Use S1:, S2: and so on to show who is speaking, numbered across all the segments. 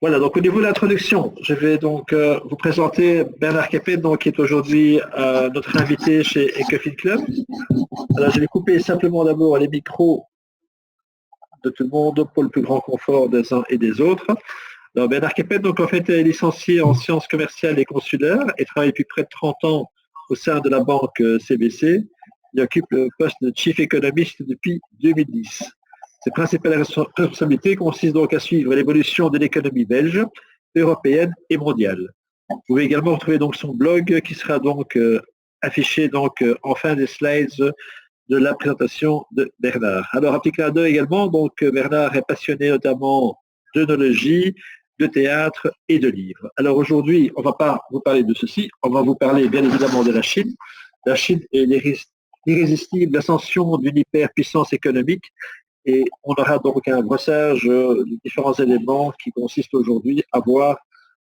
S1: Voilà, donc au niveau de l'introduction, je vais donc vous présenter Bernard Kepet, donc, qui est aujourd'hui notre invité chez Ecofin Club. Alors, je vais couper simplement d'abord les micros de tout le monde pour le plus grand confort des uns et des autres. Alors, Bernard Kepet, donc, en fait, est licencié en sciences commerciales et consulaires et travaille depuis près de 30 ans au sein de la banque CBC. Il occupe le poste de Chief Economist depuis 2010. Ses principales responsabilités consistent donc à suivre l'évolution de l'économie belge, européenne et mondiale. Vous pouvez également retrouver donc son blog qui sera donc affiché donc en fin des slides de la présentation de Bernard. Alors, un petit clin d'œil également, donc Bernard est passionné notamment d'œnologie, de théâtre et de livres. Alors aujourd'hui, on ne va pas vous parler de ceci, on va vous parler bien évidemment de la Chine. La Chine est l'irrésistible ascension d'une hyperpuissance économique et on aura donc un brossage de différents éléments qui consistent aujourd'hui à voir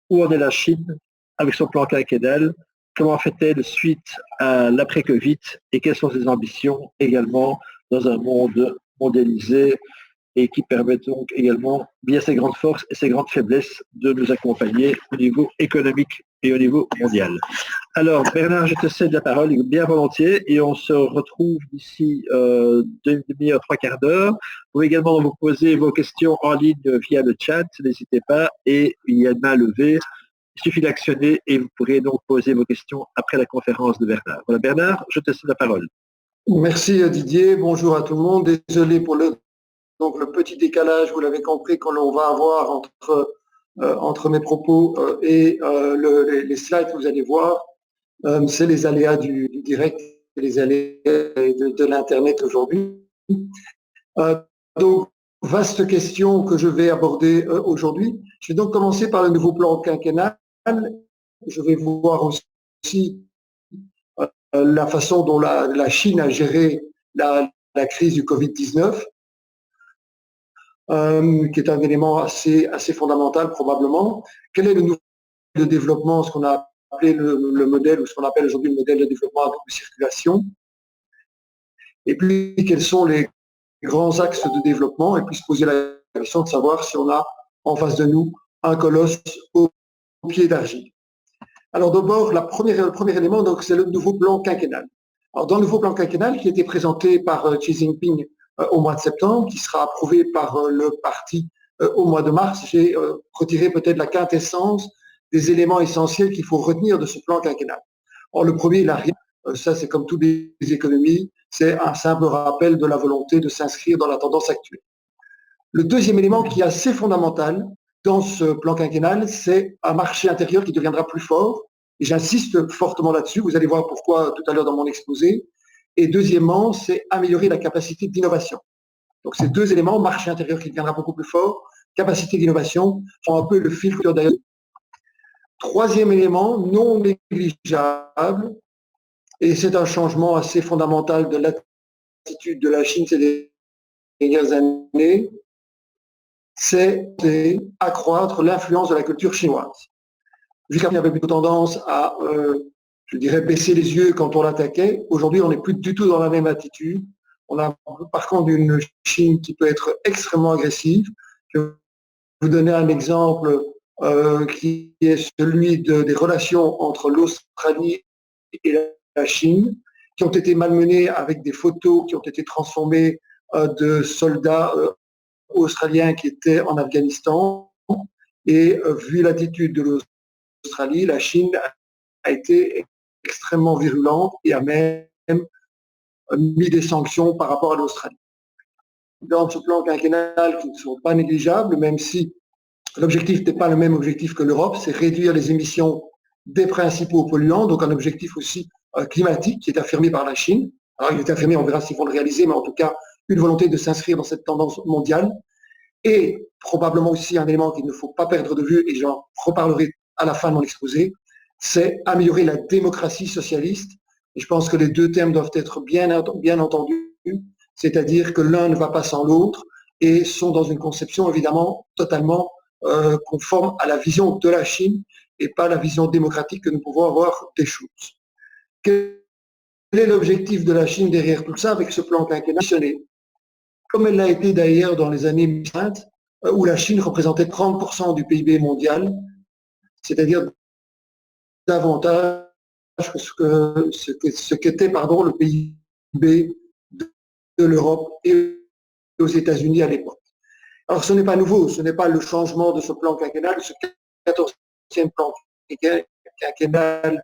S1: où en est la Chine avec son plan quinquennal, comment fait-elle suite à l'après-Covid et quelles sont ses ambitions également dans un monde mondialisé et qui permettent donc également, via ses grandes forces et ses grandes faiblesses, de nous accompagner au niveau économique et au niveau mondial. Alors, Bernard, je te cède la parole bien volontiers et on se retrouve d'ici une demi-heure, trois quarts d'heure. Vous pouvez également vous poser vos questions en ligne via le chat, n'hésitez pas, et il y a une main levée. Il suffit d'actionner et vous pourrez donc poser vos questions après la conférence de Bernard. Voilà, Bernard, je te cède la parole.
S2: Merci Didier, bonjour à tout le monde. Désolé pour le petit décalage, vous l'avez compris, qu'on va avoir entre mes propos et les slides que vous allez voir. C'est les aléas du direct, les aléas de l'Internet aujourd'hui. Donc, vaste question que je vais aborder aujourd'hui. Je vais donc commencer par le nouveau plan quinquennal. Je vais voir aussi la façon dont la Chine a géré la crise du Covid-19, qui est un élément assez fondamental probablement. Quel est le nouveau de développement, ce qu'on a appelé le modèle, ou ce qu'on appelle aujourd'hui le modèle de développement à double circulation? Et puis, quels sont les grands axes de développement? Et puis se poser la question de savoir si on a en face de nous un colosse au pied d'argile. Alors d'abord, le premier élément, donc, c'est le nouveau plan quinquennal. Alors dans le nouveau plan quinquennal qui a été présenté par Xi Jinping au mois de septembre, qui sera approuvé par le parti au mois de mars, j'ai retiré peut-être la quintessence des éléments essentiels qu'il faut retenir de ce plan quinquennal. Or, le premier, il n'a rien. Ça, c'est comme toutes les économies, c'est un simple rappel de la volonté de s'inscrire dans la tendance actuelle. Le deuxième élément qui est assez fondamental dans ce plan quinquennal, c'est un marché intérieur qui deviendra plus fort. Et j'insiste fortement là-dessus, vous allez voir pourquoi tout à l'heure dans mon exposé. Et deuxièmement, c'est améliorer la capacité d'innovation. Donc ces deux éléments, marché intérieur qui deviendra beaucoup plus fort, capacité d'innovation, font un peu le fil d'ailleurs. Troisième élément, non négligeable, et c'est un changement assez fondamental de l'attitude de la Chine ces dernières années, c'est accroître l'influence de la culture chinoise. Jusqu'à il y avait plutôt tendance à, je dirais, baisser les yeux quand on l'attaquait. Aujourd'hui, on n'est plus du tout dans la même attitude. On a par contre une Chine qui peut être extrêmement agressive. Je vais vous donner un exemple qui est celui des relations entre l'Australie et la Chine, qui ont été malmenées avec des photos qui ont été transformées de soldats australiens qui étaient en Afghanistan. Et vu l'attitude de l'Australie, la Chine a été extrêmement virulente et a même mis des sanctions par rapport à l'Australie. Dans ce plan quinquennal qui ne sont pas négligeables, même si l'objectif n'est pas le même objectif que l'Europe, c'est réduire les émissions des principaux polluants, donc un objectif aussi climatique qui est affirmé par la Chine. Alors il est affirmé, on verra s'ils vont le réaliser, mais en tout cas une volonté de s'inscrire dans cette tendance mondiale. Et probablement aussi un élément qu'il ne faut pas perdre de vue, et j'en reparlerai à la fin de mon exposé, c'est améliorer la démocratie socialiste. Et je pense que les deux thèmes doivent être bien entendus, c'est-à-dire que l'un ne va pas sans l'autre et sont dans une conception évidemment totalement conforme à la vision de la Chine et pas la vision démocratique que nous pouvons avoir des choses. Quel est l'objectif de la Chine derrière tout ça avec ce plan quinquennal? Comme elle l'a été d'ailleurs dans les années 20, où la Chine représentait 30% du PIB mondial, c'est-à-dire davantage que ce qu'était le PIB de l'Europe et aux États-Unis à l'époque. Alors ce n'est pas nouveau, ce n'est pas le changement de ce plan quinquennal, ce 14e plan quinquennal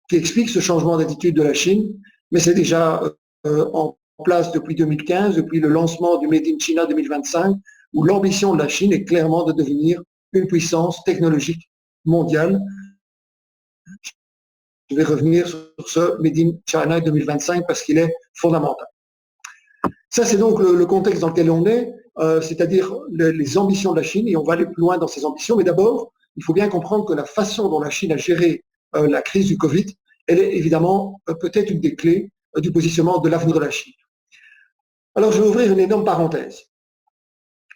S2: qui explique ce changement d'attitude de la Chine, mais c'est déjà en place depuis 2015, depuis le lancement du Made in China 2025, où l'ambition de la Chine est clairement de devenir une puissance technologique mondiale. Je vais revenir sur ce Made in China 2025 parce qu'il est fondamental. Ça, c'est donc le contexte dans lequel on est, c'est-à-dire les ambitions de la Chine, et on va aller plus loin dans ces ambitions, mais d'abord, il faut bien comprendre que la façon dont la Chine a géré la crise du Covid, elle est évidemment peut-être une des clés du positionnement de l'avenir de la Chine. Alors, je vais ouvrir une énorme parenthèse.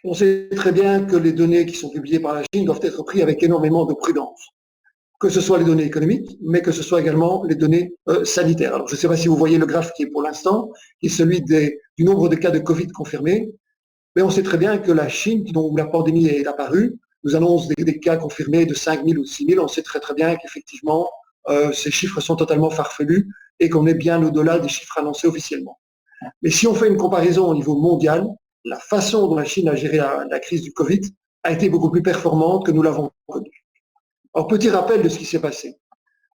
S2: On sait très bien que les données qui sont publiées par la Chine doivent être prises avec énormément de prudence, que ce soit les données économiques, mais que ce soit également les données sanitaires. Alors, je ne sais pas si vous voyez le graphe qui est pour l'instant, qui est celui du nombre de cas de Covid confirmés, mais on sait très bien que la Chine, dont la pandémie est apparue, nous annonce des cas confirmés de 5 000 ou 6 000. On sait très très bien qu'effectivement, ces chiffres sont totalement farfelus et qu'on est bien au-delà des chiffres annoncés officiellement. Mais si on fait une comparaison au niveau mondial, la façon dont la Chine a géré la crise du Covid a été beaucoup plus performante que nous l'avons connue. Alors, petit rappel de ce qui s'est passé.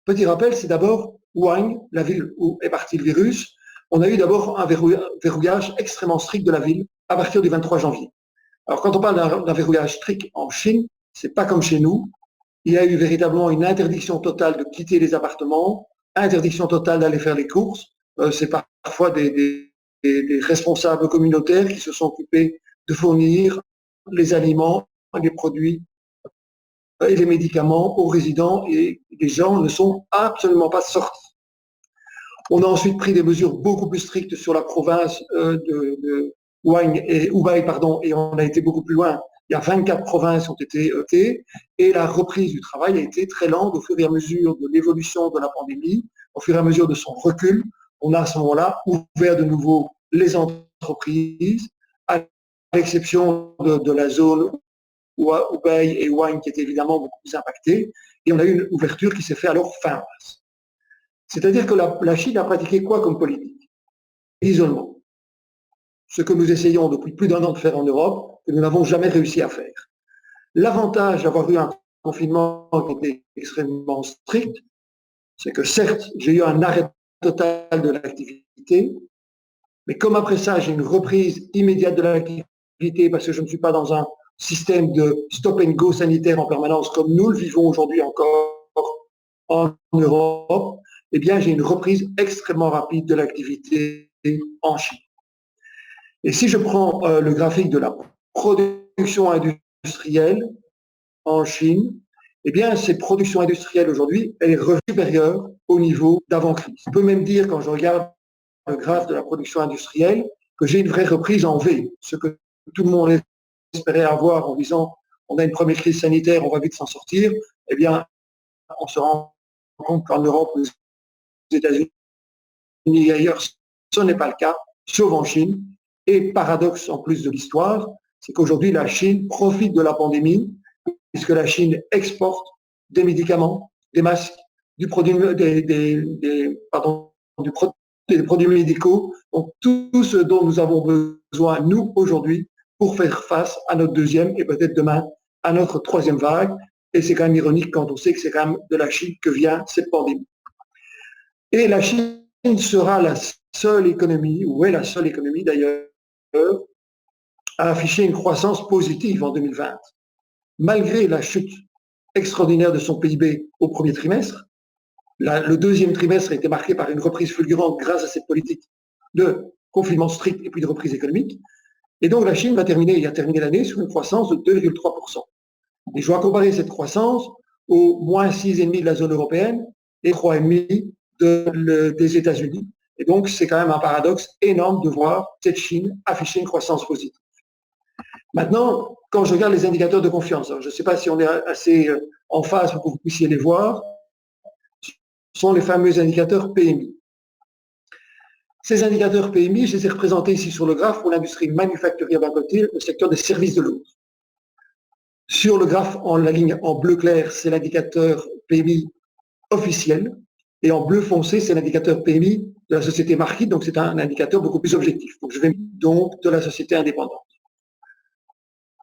S2: Petit rappel, c'est d'abord Wuhan, la ville où est parti le virus. On a eu d'abord un verrouillage extrêmement strict de la ville à partir du 23 janvier. Alors, quand on parle d'un verrouillage strict en Chine, c'est pas comme chez nous. Il y a eu véritablement une interdiction totale de quitter les appartements, interdiction totale d'aller faire les courses. C'est parfois des responsables communautaires qui se sont occupés de fournir les aliments, les produits et les médicaments aux résidents, et les gens ne sont absolument pas sortis. On a ensuite pris des mesures beaucoup plus strictes sur la province de Hubei, et on a été beaucoup plus loin. Il y a 24 provinces qui ont été notées, et la reprise du travail a été très lente au fur et à mesure de l'évolution de la pandémie, au fur et à mesure de son recul. On a à ce moment-là ouvert de nouveau les entreprises, à l'exception de la zone Hubei et Wuhan qui étaient évidemment beaucoup plus impactées, et on a eu une ouverture qui s'est faite alors fin mars. C'est-à-dire que la Chine a pratiqué quoi comme politique? L'isolement. Ce que nous essayons depuis plus d'1 an de faire en Europe, que nous n'avons jamais réussi à faire. L'avantage d'avoir eu un confinement qui était extrêmement strict, c'est que certes, j'ai eu un arrêt total de l'activité, mais comme après ça, j'ai une reprise immédiate de l'activité parce que je ne suis pas dans un système de stop and go sanitaire en permanence comme nous le vivons aujourd'hui encore en Europe, eh bien, j'ai une reprise extrêmement rapide de l'activité en Chine. Et si je prends le graphique de la production industrielle en Chine, eh bien, cette production industrielle aujourd'hui, elle est supérieure au niveau d'avant-crise. On peut même dire, quand je regarde le graphe de la production industrielle, que j'ai une vraie reprise en V, ce que tout le monde espérait avoir en disant on a une première crise sanitaire, on va vite s'en sortir. Eh bien, on se rend compte qu'en Europe, aux États-Unis et ailleurs, ce n'est pas le cas, sauf en Chine. Et paradoxe en plus de l'histoire, c'est qu'aujourd'hui, la Chine profite de la pandémie, puisque la Chine exporte des médicaments, des masques, des produits médicaux, donc tout ce dont nous avons besoin, nous, aujourd'hui, pour faire face à notre deuxième et peut-être demain à notre troisième vague. Et c'est quand même ironique quand on sait que c'est quand même de la Chine que vient cette pandémie. Et la Chine sera la seule économie, ou est la seule économie d'ailleurs, à afficher une croissance positive en 2020. Malgré la chute extraordinaire de son PIB au premier trimestre, le deuxième trimestre a été marqué par une reprise fulgurante grâce à cette politique de confinement strict et puis de reprise économique. Et donc la Chine a terminé l'année sur une croissance de 2,3%. Et je dois comparer cette croissance au moins 6,5% de la zone européenne et 3,5% des États-Unis. Et donc c'est quand même un paradoxe énorme de voir cette Chine afficher une croissance positive. Maintenant, quand je regarde les indicateurs de confiance, je ne sais pas si on est assez en phase pour que vous puissiez les voir, ce sont les fameux indicateurs PMI. Ces indicateurs PMI, je les ai représentés ici sur le graphe pour l'industrie manufacturière d'un côté, le secteur des services de l'autre. Sur le graphe, la ligne en bleu clair, c'est l'indicateur PMI officiel, et en bleu foncé, c'est l'indicateur PMI de la société Markit, donc c'est un indicateur beaucoup plus objectif. Donc je vais donc de la société indépendante.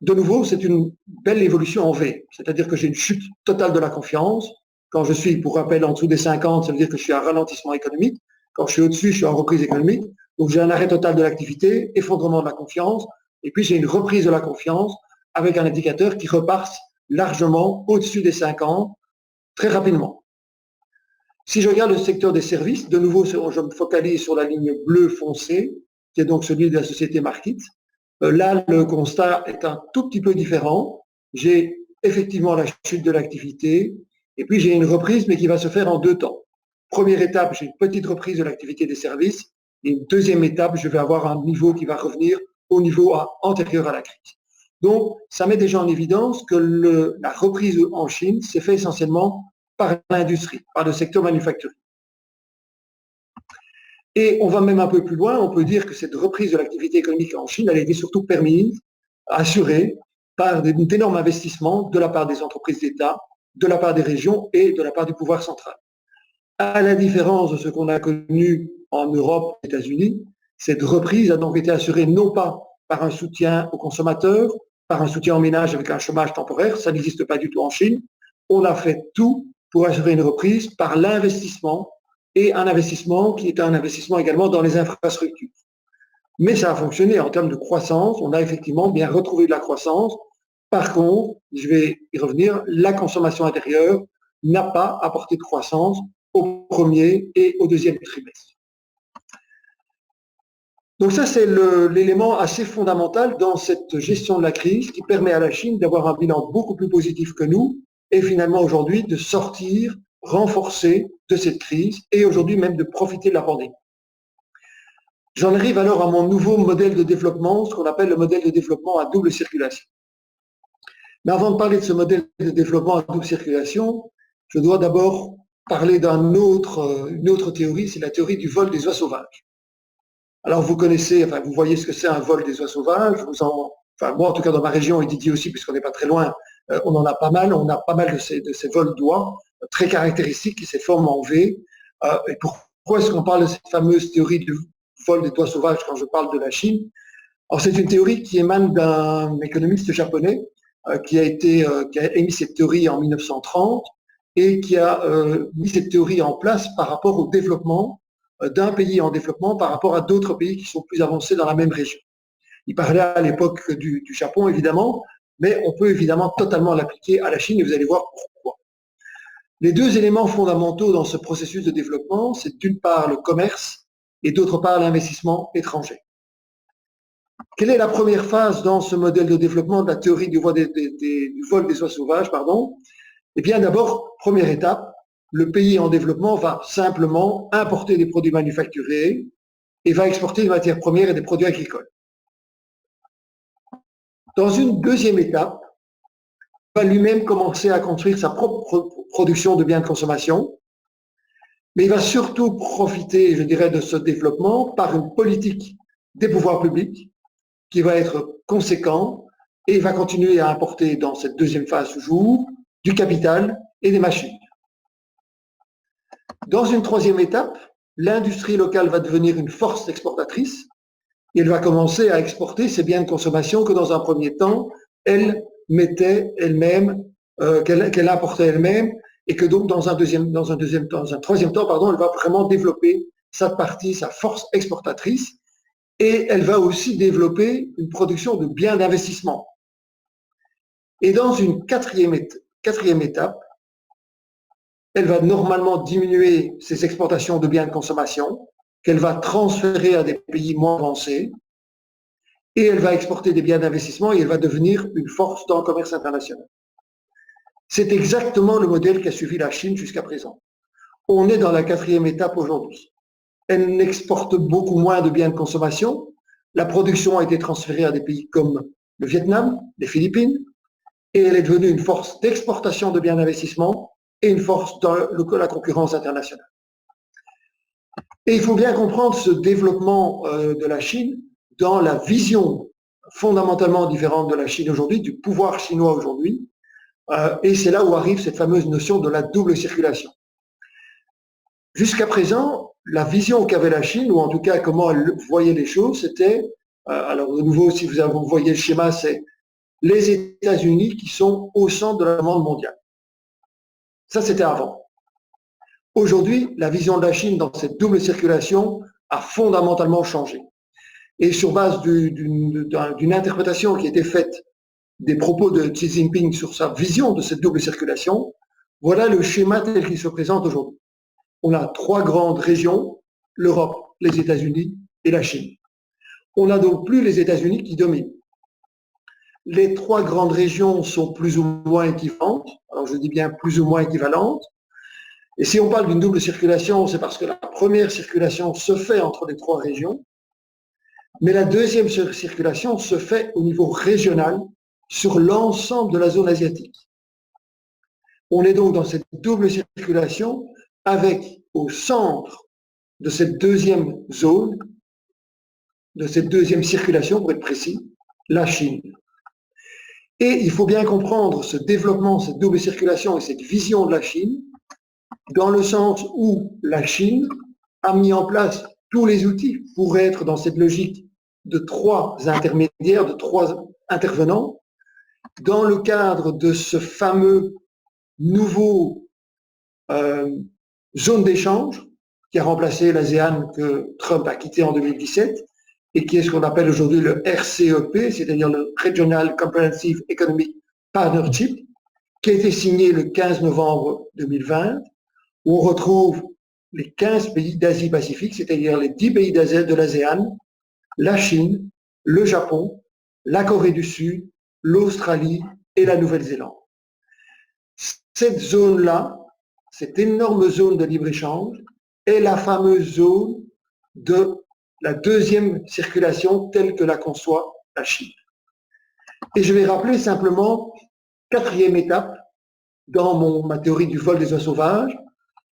S2: De nouveau, c'est une belle évolution en V, c'est-à-dire que j'ai une chute totale de la confiance. Quand je suis, pour rappel, en dessous des 50, ça veut dire que je suis à ralentissement économique. Quand je suis au-dessus, je suis en reprise économique. Donc j'ai un arrêt total de l'activité, effondrement de la confiance, et puis j'ai une reprise de la confiance avec un indicateur qui repasse largement au-dessus des 50 très rapidement. Si je regarde le secteur des services, de nouveau, je me focalise sur la ligne bleue foncée, qui est donc celui de la société Markit. Là, le constat est un tout petit peu différent. J'ai effectivement la chute de l'activité, et puis j'ai une reprise, mais qui va se faire en deux temps. Première étape, j'ai une petite reprise de l'activité des services, et une deuxième étape, je vais avoir un niveau qui va revenir au niveau antérieur à la crise. Donc, ça met déjà en évidence que la reprise en Chine s'est faite essentiellement par l'industrie, par le secteur manufacturier. Et on va même un peu plus loin, on peut dire que cette reprise de l'activité économique en Chine, elle a été surtout permise, assurée par d'énormes investissements de la part des entreprises d'État, de la part des régions et de la part du pouvoir central. À la différence de ce qu'on a connu en Europe et aux États-Unis, cette reprise a donc été assurée non pas par un soutien aux consommateurs, par un soutien aux ménages avec un chômage temporaire, ça n'existe pas du tout en Chine. On a fait tout pour assurer une reprise par l'investissement, et un investissement qui est un investissement également dans les infrastructures. Mais ça a fonctionné en termes de croissance, on a effectivement bien retrouvé de la croissance. Par contre, je vais y revenir, la consommation intérieure n'a pas apporté de croissance au premier et au deuxième trimestre. Donc ça, c'est l'élément assez fondamental dans cette gestion de la crise qui permet à la Chine d'avoir un bilan beaucoup plus positif que nous et finalement aujourd'hui de sortir renforcé de cette crise et aujourd'hui même de profiter de la pandémie. J'en arrive alors à mon nouveau modèle de développement, ce qu'on appelle le modèle de développement à double circulation. Mais avant de parler de ce modèle de développement à double circulation, je dois d'abord parler d'une autre théorie, c'est la théorie du vol des oies sauvages. Alors vous connaissez, enfin vous voyez ce que c'est un vol des oies sauvages, moi en tout cas dans ma région et Didier aussi, puisqu'on n'est pas très loin, on en a pas mal, on a pas mal de ces vols d'oies très caractéristiques qui se forment en V. Et pourquoi est-ce qu'on parle de cette fameuse théorie du vol des oies sauvages quand je parle de la Chine? Alors c'est une théorie qui émane d'un économiste japonais qui a émis cette théorie en 1930 et qui a mis cette théorie en place par rapport au développement d'un pays en développement par rapport à d'autres pays qui sont plus avancés dans la même région. Il parlait à l'époque du Japon, évidemment, mais on peut évidemment totalement l'appliquer à la Chine et vous allez voir pourquoi. Les deux éléments fondamentaux dans ce processus de développement, c'est d'une part le commerce et d'autre part l'investissement étranger. Quelle est la première phase dans ce modèle de développement de la théorie du vol des oies sauvages, Eh bien d'abord, première étape, le pays en développement va simplement importer des produits manufacturés et va exporter des matières premières et des produits agricoles. Dans une deuxième étape, il va lui-même commencer à construire sa propre production de biens de consommation, mais il va surtout profiter, je dirais, de ce développement par une politique des pouvoirs publics qui va être conséquent et va continuer à importer dans cette deuxième phase toujours du capital et des machines. Dans une troisième étape, l'industrie locale va devenir une force exportatrice et elle va commencer à exporter ces biens de consommation que dans un premier temps, elle mettait elle-même, qu'elle importait elle-même et que donc dans un troisième temps, elle va vraiment développer sa force exportatrice et elle va aussi développer une production de biens d'investissement. Et dans une quatrième étape, elle va normalement diminuer ses exportations de biens de consommation, qu'elle va transférer à des pays moins avancés, et elle va exporter des biens d'investissement et elle va devenir une force dans le commerce international. C'est exactement le modèle qu'a suivi la Chine jusqu'à présent. On est dans la quatrième étape aujourd'hui. Elle n'exporte beaucoup moins de biens de consommation. La production a été transférée à des pays comme le Vietnam, les Philippines, et elle est devenue une force d'exportation de biens d'investissement et une force dans la concurrence internationale. Et il faut bien comprendre ce développement de la Chine dans la vision fondamentalement différente de la Chine aujourd'hui, du pouvoir chinois aujourd'hui, et c'est là où arrive cette fameuse notion de la double circulation. Jusqu'à présent, la vision qu'avait la Chine, ou en tout cas comment elle voyait les choses, c'était, alors de nouveau, si vous voyez le schéma, c'est les États-Unis qui sont au centre de la demande mondiale. Ça, c'était avant. Aujourd'hui, la vision de la Chine dans cette double circulation a fondamentalement changé. Et sur base d'une interprétation qui a été faite des propos de Xi Jinping sur sa vision de cette double circulation, voilà le schéma tel qu'il se présente aujourd'hui. On a trois grandes régions, l'Europe, les États-Unis et la Chine. On n'a donc plus les États-Unis qui dominent. Les trois grandes régions sont plus ou moins équivalentes, alors je dis bien plus ou moins équivalentes, et si on parle d'une double circulation, c'est parce que la première circulation se fait entre les trois régions, mais la deuxième circulation se fait au niveau régional sur l'ensemble de la zone asiatique. On est donc dans cette double circulation avec au centre de cette deuxième zone, de cette deuxième circulation pour être précis, la Chine. Et il faut bien comprendre ce développement, cette double circulation et cette vision de la Chine dans le sens où la Chine a mis en place tous les outils pour être dans cette logique de trois intermédiaires, de trois intervenants, dans le cadre de ce fameux nouveau zone d'échange qui a remplacé l'ASEAN que Trump a quitté en 2017 et qui est ce qu'on appelle aujourd'hui le RCEP, c'est-à-dire le Regional Comprehensive Economic Partnership, qui a été signé le 15 novembre 2020, où on retrouve les 15 pays d'Asie-Pacifique, c'est-à-dire les 10 pays de l'ASEAN, la Chine, le Japon, la Corée du Sud, l'Australie et la Nouvelle-Zélande. Cette zone-là, cette énorme zone de libre-échange, est la fameuse zone de la deuxième circulation telle que la conçoit la Chine. Et je vais rappeler simplement, quatrième étape dans ma théorie du vol des oies sauvages,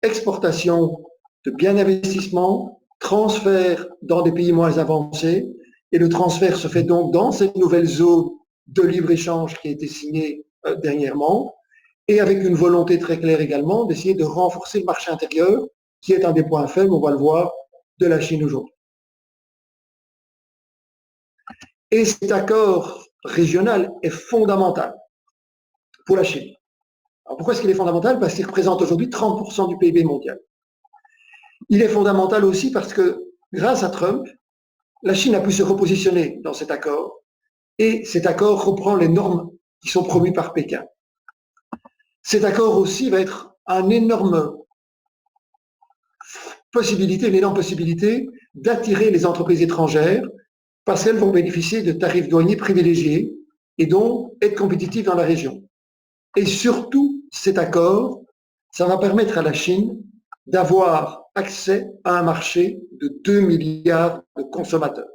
S2: exportation de biens d'investissement, transfert dans des pays moins avancés, et le transfert se fait donc dans cette nouvelle zone de libre-échange qui a été signée dernièrement, et avec une volonté très claire également d'essayer de renforcer le marché intérieur, qui est un des points faibles, on va le voir, de la Chine aujourd'hui. Et cet accord régional est fondamental pour la Chine. Alors pourquoi est-ce qu'il est fondamental? Parce qu'il représente aujourd'hui 30% du PIB mondial. Il est fondamental aussi parce que grâce à Trump, la Chine a pu se repositionner dans cet accord et cet accord reprend les normes qui sont promues par Pékin. Cet accord aussi va être une énorme possibilité d'attirer les entreprises étrangères parce qu'elles vont bénéficier de tarifs douaniers privilégiés et donc être compétitives dans la région. Et surtout, cet accord, ça va permettre à la Chine d'avoir accès à un marché de 2 milliards de consommateurs.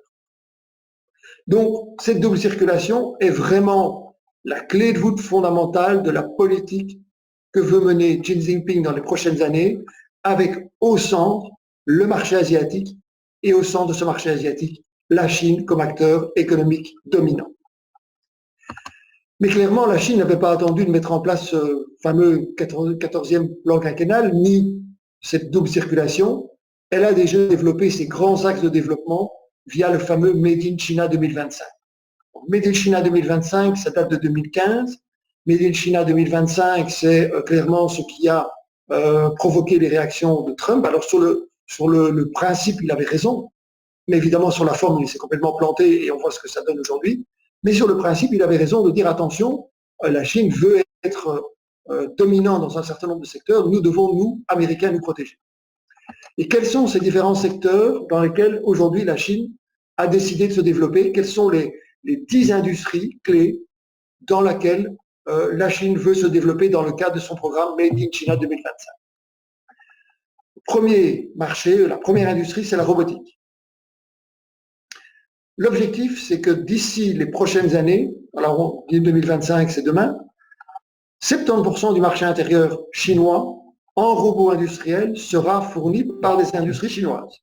S2: Donc, cette double circulation est vraiment la clé de voûte fondamentale de la politique que veut mener Xi Jinping dans les prochaines années, avec au centre le marché asiatique et au centre de ce marché asiatique, la Chine comme acteur économique dominant. Mais clairement, la Chine n'avait pas attendu de mettre en place ce fameux 14e plan quinquennal, ni cette double circulation. Elle a déjà développé ses grands axes de développement via le fameux Made in China 2025. Made in China 2025, ça date de 2015. Made in China 2025, c'est clairement ce qui a provoqué les réactions de Trump. Alors sur le principe, il avait raison, mais évidemment sur la forme, il s'est complètement planté et on voit ce que ça donne aujourd'hui. Mais sur le principe, il avait raison de dire attention, la Chine veut être dominant dans un certain nombre de secteurs, nous devons, nous, Américains, nous protéger. Et quels sont ces différents secteurs dans lesquels aujourd'hui la Chine a décidé de se développer? Quelles sont les 10 industries clés dans lesquelles la Chine veut se développer dans le cadre de son programme Made in China 2025? Le premier marché, la première industrie, c'est la robotique. L'objectif, c'est que d'ici les prochaines années, alors on dit 2025, c'est demain, 70% du marché intérieur chinois en robots industriels sera fourni par des industries chinoises.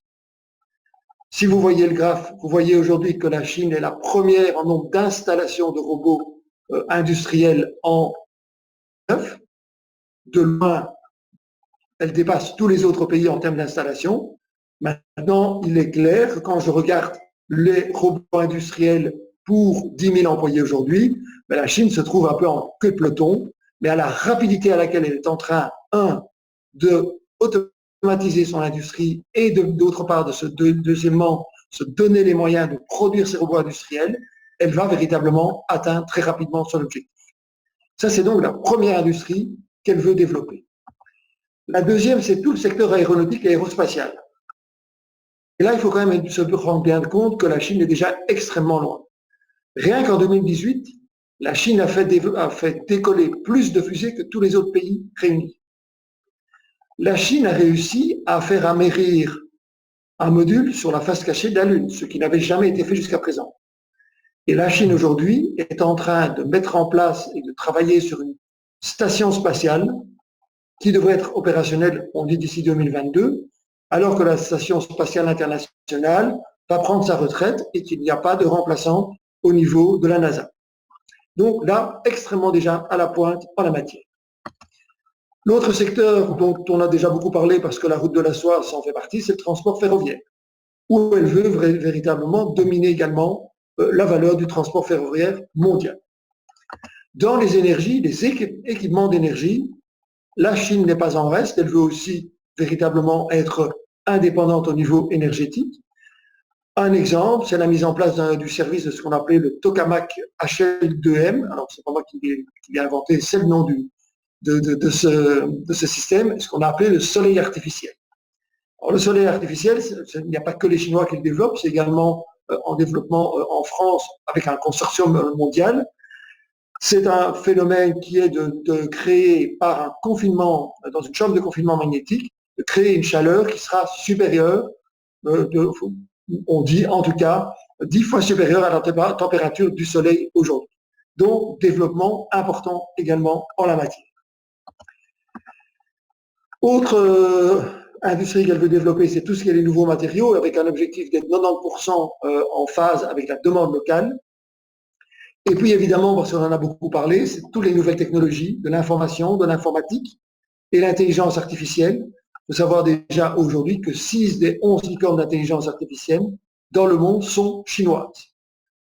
S2: Si vous voyez le graphe, vous voyez aujourd'hui que la Chine est la première en nombre d'installations de robots industriels en neuf. De loin, elle dépasse tous les autres pays en termes d'installation. Maintenant, il est clair que quand je regarde les robots industriels pour 10 000 employés aujourd'hui, la Chine se trouve un peu en queue de peloton, mais à la rapidité à laquelle elle est en train, de automatiser son industrie et d'autre part, deuxièmement, se donner les moyens de produire ces robots industriels, elle va véritablement atteindre très rapidement son objectif. Ça, c'est donc la première industrie qu'elle veut développer. La deuxième, c'est tout le secteur aéronautique et aérospatial. Et là, il faut quand même se rendre bien compte que la Chine est déjà extrêmement loin. Rien qu'en 2018, la Chine a fait décoller plus de fusées que tous les autres pays réunis. La Chine a réussi à faire amérir un module sur la face cachée de la Lune, ce qui n'avait jamais été fait jusqu'à présent. Et la Chine aujourd'hui est en train de mettre en place et de travailler sur une station spatiale qui devrait être opérationnelle, on dit d'ici 2022, alors que la station spatiale internationale va prendre sa retraite et qu'il n'y a pas de remplaçant au niveau de la NASA. Donc là, extrêmement déjà à la pointe en la matière. L'autre secteur dont on a déjà beaucoup parlé, parce que la route de la soie s'en fait partie, c'est le transport ferroviaire, où elle veut véritablement dominer également la valeur du transport ferroviaire mondial. Dans les énergies, les équipements d'énergie, la Chine n'est pas en reste, elle veut aussi véritablement être indépendante au niveau énergétique. Un exemple, c'est la mise en place du service de ce qu'on appelait le tokamak HL2M. Alors, c'est pas moi qui l'ai inventé, c'est le nom de ce système, ce qu'on a appelé le soleil artificiel. Alors, le soleil artificiel, il n'y a pas que les Chinois qui le développent, c'est également en développement en France avec un consortium mondial. C'est un phénomène qui est de créer par un confinement, dans une chambre de confinement magnétique, de créer une chaleur qui sera supérieure, on dit en tout cas, 10 fois supérieure à la température du Soleil aujourd'hui. Donc, développement important également en la matière. Autre industrie qu'elle veut développer, c'est tout ce qui est les nouveaux matériaux, avec un objectif d'être 90% en phase avec la demande locale. Et puis évidemment, parce qu'on en a beaucoup parlé, c'est toutes les nouvelles technologies de l'information, de l'informatique et l'intelligence artificielle. Il faut savoir déjà aujourd'hui que 6 des 11 licornes d'intelligence artificielle dans le monde sont chinoises.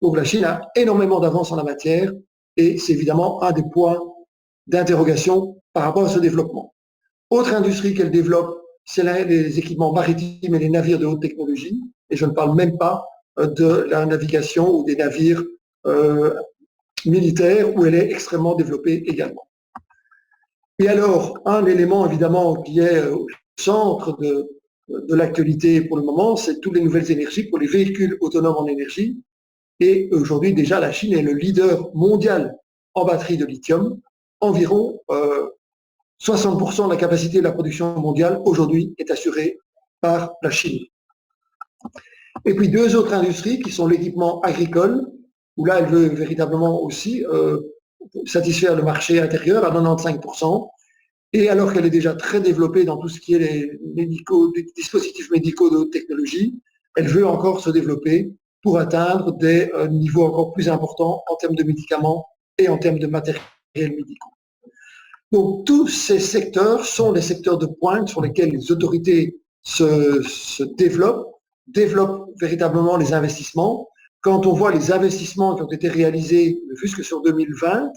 S2: Donc la Chine a énormément d'avance en la matière et c'est évidemment un des points d'interrogation par rapport à ce développement. Autre industrie qu'elle développe, c'est les équipements maritimes et les navires de haute technologie. Et je ne parle même pas de la navigation ou des navires militaire où elle est extrêmement développée également. Et alors, un élément évidemment qui est au centre de l'actualité pour le moment, c'est toutes les nouvelles énergies pour les véhicules autonomes en énergie. Et aujourd'hui, déjà, la Chine est le leader mondial en batterie de lithium. Environ 60% de la capacité de la production mondiale aujourd'hui est assurée par la Chine. Et puis deux autres industries qui sont l'équipement agricole, où là, elle veut véritablement aussi satisfaire le marché intérieur à 95%, et alors qu'elle est déjà très développée dans tout ce qui est les dispositifs médicaux de haute technologie, elle veut encore se développer pour atteindre des niveaux encore plus importants en termes de médicaments et en termes de matériels médicaux. Donc tous ces secteurs sont les secteurs de pointe sur lesquels les autorités se développent véritablement les investissements. Quand on voit les investissements qui ont été réalisés jusque sur 2020,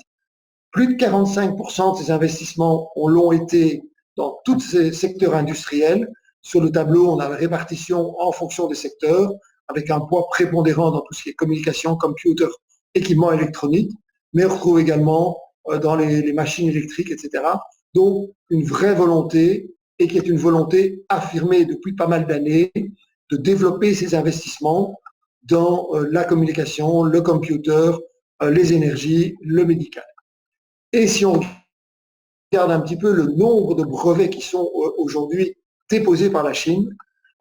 S2: plus de 45% de ces investissements l'ont été dans tous ces secteurs industriels. Sur le tableau, on a la répartition en fonction des secteurs, avec un poids prépondérant dans tout ce qui est communication, computer, équipements électroniques, mais on retrouve également dans les machines électriques, etc. Donc, une vraie volonté, et qui est une volonté affirmée depuis pas mal d'années, de développer ces investissements dans la communication, le computer, les énergies, le médical. Et si on regarde un petit peu le nombre de brevets qui sont aujourd'hui déposés par la Chine,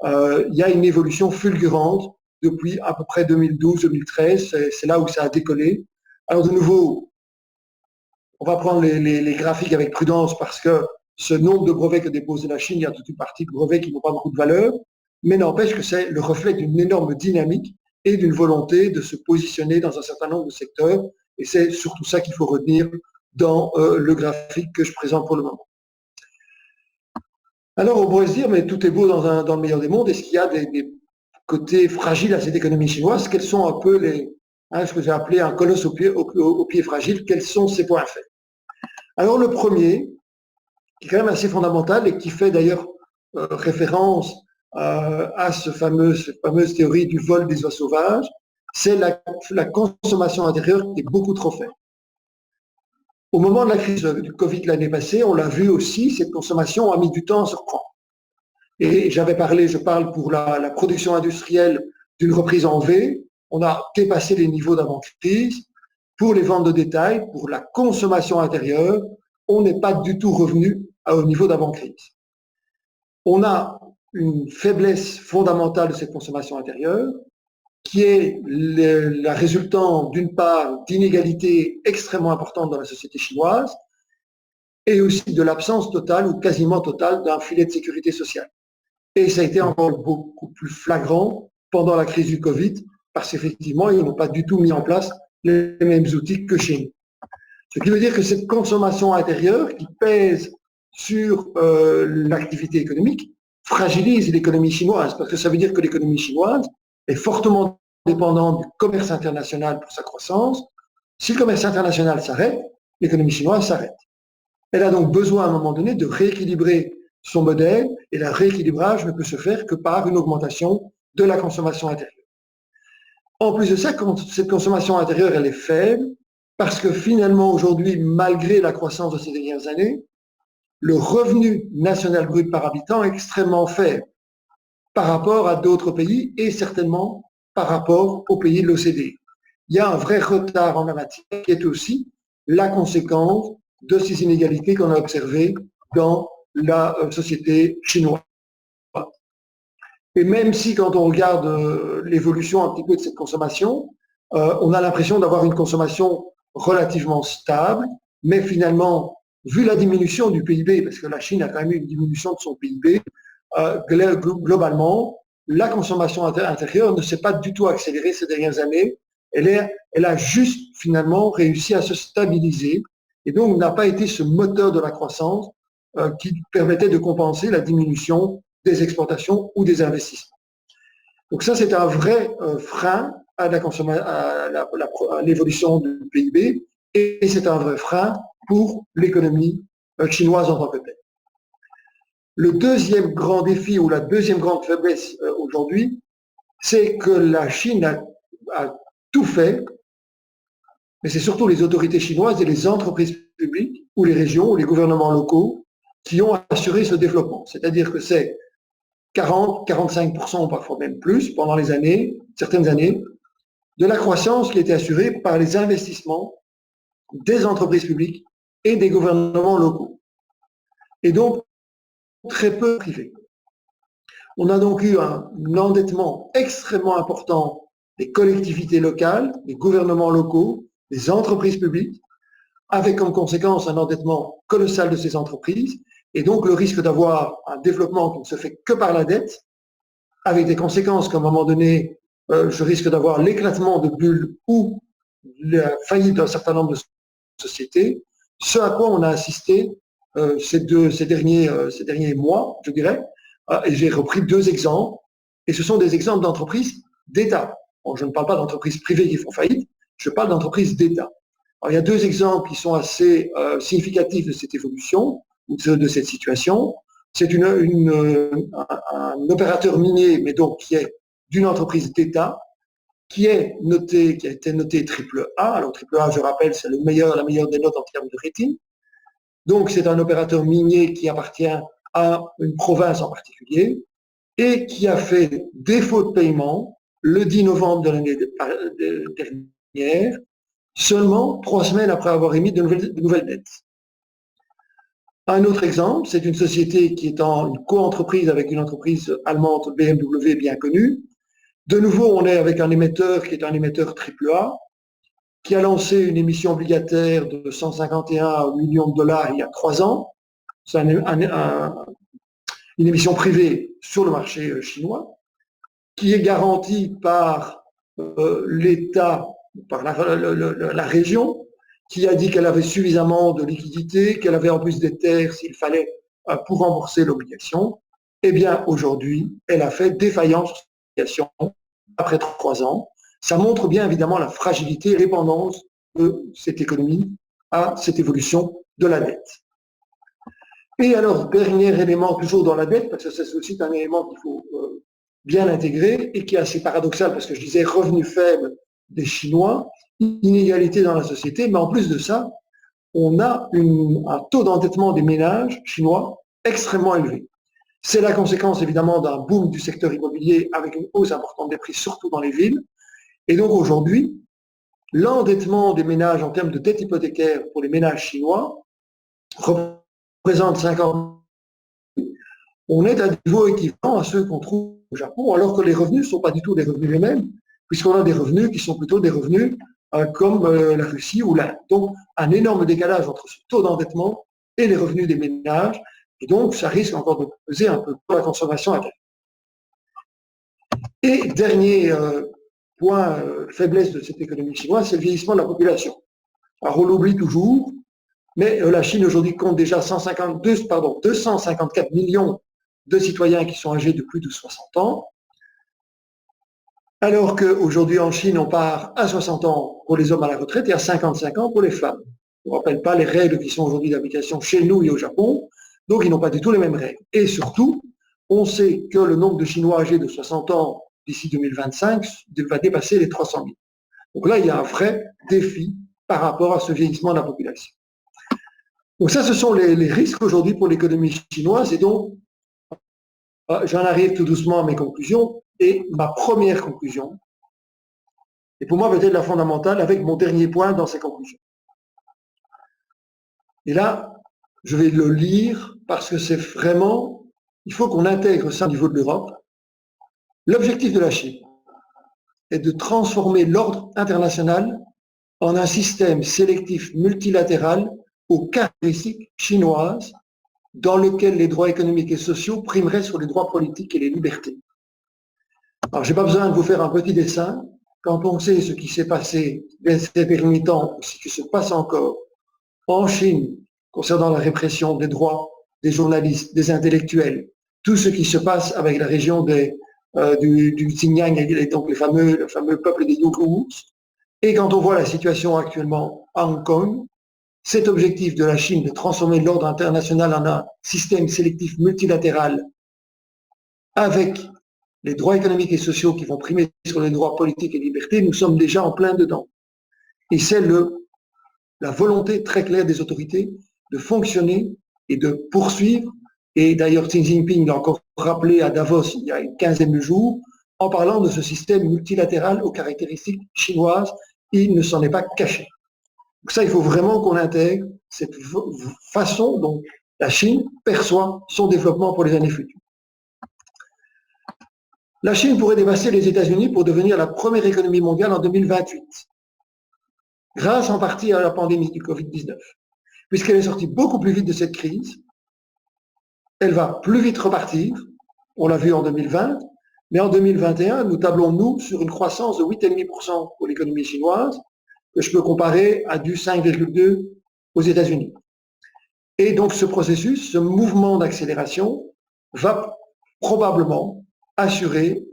S2: il y a une évolution fulgurante depuis à peu près 2012-2013, c'est là où ça a décollé. Alors de nouveau, on va prendre les graphiques avec prudence parce que ce nombre de brevets que dépose la Chine, il y a toute une partie de brevets qui n'ont pas beaucoup de valeur. mais n'empêche que c'est le reflet d'une énorme dynamique et d'une volonté de se positionner dans un certain nombre de secteurs, et c'est surtout ça qu'il faut retenir dans le graphique que je présente pour le moment. Alors, on pourrait se dire, mais tout est beau dans le meilleur des mondes. Est-ce qu'il y a des côtés fragiles à cette économie chinoise? Quels sont un peu ce que j'ai appelé un colosse au pied fragile? Quels sont ces points faibles? Alors, le premier, qui est quand même assez fondamental et qui fait d'ailleurs référence à cette fameuse théorie du vol des oies sauvages, c'est la consommation intérieure qui est beaucoup trop faible. Au moment de la crise du Covid l'année passée, on l'a vu aussi, cette consommation a mis du temps à se reprendre. Et je parle pour la production industrielle d'une reprise en V, on a dépassé les niveaux d'avant-crise. Pour les ventes de détail, pour la consommation intérieure, on n'est pas du tout revenu au niveau d'avant-crise. On a une faiblesse fondamentale de cette consommation intérieure, qui est la résultante d'une part d'inégalités extrêmement importantes dans la société chinoise et aussi de l'absence totale ou quasiment totale d'un filet de sécurité sociale. Et ça a été encore beaucoup plus flagrant pendant la crise du Covid, parce qu'effectivement, ils n'ont pas du tout mis en place les mêmes outils que chez nous. Ce qui veut dire que cette consommation intérieure qui pèse sur l'activité économique fragilise l'économie chinoise, parce que ça veut dire que l'économie chinoise est fortement dépendante du commerce international pour sa croissance. Si le commerce international s'arrête, l'économie chinoise s'arrête. Elle a donc besoin à un moment donné de rééquilibrer son modèle, et le rééquilibrage ne peut se faire que par une augmentation de la consommation intérieure. En plus de ça, cette consommation intérieure, elle est faible, parce que finalement, aujourd'hui, malgré la croissance de ces dernières années, le revenu national brut par habitant est extrêmement faible par rapport à d'autres pays et certainement par rapport aux pays de l'OCDE. Il y a un vrai retard en la matière qui est aussi la conséquence de ces inégalités qu'on a observées dans la société chinoise. Et même si quand on regarde l'évolution un petit peu de cette consommation, on a l'impression d'avoir une consommation relativement stable, mais finalement, vu la diminution du PIB, parce que la Chine a quand même eu une diminution de son PIB, globalement, la consommation intérieure ne s'est pas du tout accélérée ces dernières années. Elle a juste finalement réussi à se stabiliser et donc n'a pas été ce moteur de la croissance qui permettait de compenser la diminution des exportations ou des investissements. Donc ça, c'est un vrai frein à l'évolution du PIB et c'est un vrai frein pour l'économie chinoise en tant que telle. Le deuxième grand défi ou la deuxième grande faiblesse aujourd'hui, c'est que la Chine a tout fait, mais c'est surtout les autorités chinoises et les entreprises publiques ou les régions ou les gouvernements locaux qui ont assuré ce développement. C'est-à-dire que c'est 40, 45%, parfois même plus, pendant certaines années, de la croissance qui était assurée par les investissements des entreprises publiques et des gouvernements locaux. Et donc, très peu privé. On a donc eu un endettement extrêmement important des collectivités locales, des gouvernements locaux, des entreprises publiques, avec comme conséquence un endettement colossal de ces entreprises, et donc le risque d'avoir un développement qui ne se fait que par la dette, avec des conséquences qu'à un moment donné, je risque d'avoir l'éclatement de bulles ou la faillite d'un certain nombre de sociétés, ce à quoi on a assisté ces derniers mois, je dirais, et j'ai repris deux exemples, et ce sont des exemples d'entreprises d'État. Bon, je ne parle pas d'entreprises privées qui font faillite, je parle d'entreprises d'État. Alors, il y a deux exemples qui sont assez significatifs de cette évolution, ou de cette situation. C'est un opérateur minier, mais donc qui est d'une entreprise d'État, qui a été noté AAA. Alors AAA, je rappelle, c'est la meilleure des notes en termes de rating. Donc c'est un opérateur minier qui appartient à une province en particulier et qui a fait défaut de paiement le 10 novembre de l'année dernière, seulement 3 semaines après avoir émis de nouvelles dettes. Un autre exemple, c'est une société qui est en co-entreprise avec une entreprise allemande BMW bien connue. De nouveau, on est avec un émetteur qui est un émetteur AAA, qui a lancé une émission obligataire de 151 millions de dollars il y a 3 ans. C'est une émission privée sur le marché chinois, qui est garantie par l'État, par la région, qui a dit qu'elle avait suffisamment de liquidités, qu'elle avait en plus des terres s'il fallait pour rembourser l'obligation. Eh bien, aujourd'hui, elle a fait défaillance sur cette obligation après 3 ans. Ça montre bien évidemment la fragilité et la dépendance de cette économie à cette évolution de la dette. Et alors, dernier élément, toujours dans la dette, parce que c'est aussi un élément qu'il faut bien intégrer et qui est assez paradoxal, parce que je disais revenus faibles des Chinois, inégalité dans la société, mais en plus de ça, on a un taux d'endettement des ménages chinois extrêmement élevé. C'est la conséquence évidemment d'un boom du secteur immobilier avec une hausse importante des prix, surtout dans les villes. Et donc aujourd'hui, l'endettement des ménages en termes de dette hypothécaire pour les ménages chinois représente 50. On est à des niveaux équivalents à ceux qu'on trouve au Japon, alors que les revenus ne sont pas du tout des revenus les mêmes, puisqu'on a des revenus qui sont plutôt des revenus comme la Russie ou l'Inde. Donc, un énorme décalage entre ce taux d'endettement et les revenus des ménages, et donc ça risque encore de peser un peu pour la consommation interne. Et dernier point faiblesse de cette économie chinoise, c'est le vieillissement de la population. Alors on l'oublie toujours, mais la Chine aujourd'hui compte déjà 254 millions de citoyens qui sont âgés de plus de 60 ans, alors qu'aujourd'hui en Chine, on part à 60 ans pour les hommes à la retraite et à 55 ans pour les femmes. On ne rappelle pas les règles qui sont aujourd'hui d'application chez nous et au Japon, donc ils n'ont pas du tout les mêmes règles. Et surtout, on sait que le nombre de Chinois âgés de 60 ans d'ici 2025 va dépasser les 300 000. Donc là, il y a un vrai défi par rapport à ce vieillissement de la population. Donc ça, ce sont les risques aujourd'hui pour l'économie chinoise. Et donc, j'en arrive tout doucement à mes conclusions. Et ma première conclusion, et pour moi peut-être la fondamentale, avec mon dernier point dans ces conclusions. Et là, je vais le lire parce que c'est vraiment, il faut qu'on intègre ça au niveau de l'Europe. L'objectif de la Chine est de transformer l'ordre international en un système sélectif multilatéral aux caractéristiques chinoises, dans lequel les droits économiques et sociaux primeraient sur les droits politiques et les libertés. Alors, je n'ai pas besoin de vous faire un petit dessin. Quand on sait ce qui s'est passé ces derniers temps, ce qui se passe encore en Chine, concernant la répression des droits des journalistes, des intellectuels, tout ce qui se passe avec la région du Xinjiang et donc le fameux peuple des Ouïghours, et quand on voit la situation actuellement à Hong Kong, cet objectif de la Chine de transformer l'ordre international en un système sélectif multilatéral avec les droits économiques et sociaux qui vont primer sur les droits politiques et libertés, nous sommes déjà en plein dedans. Et c'est la volonté très claire des autorités de fonctionner et de poursuivre. Et d'ailleurs, Xi Jinping l'a encore rappelé à Davos il y a une quinzaine de jours, en parlant de ce système multilatéral aux caractéristiques chinoises, il ne s'en est pas caché. Donc ça, il faut vraiment qu'on intègre cette façon dont la Chine perçoit son développement pour les années futures. La Chine pourrait dépasser les États-Unis pour devenir la première économie mondiale en 2028, grâce en partie à la pandémie du Covid-19. Puisqu'elle est sortie beaucoup plus vite de cette crise, elle va plus vite repartir, on l'a vu en 2020, mais en 2021, nous tablons, nous, sur une croissance de 8,5% pour l'économie chinoise, que je peux comparer à du 5,2% aux États-Unis. Et donc ce processus, ce mouvement d'accélération, va probablement assurer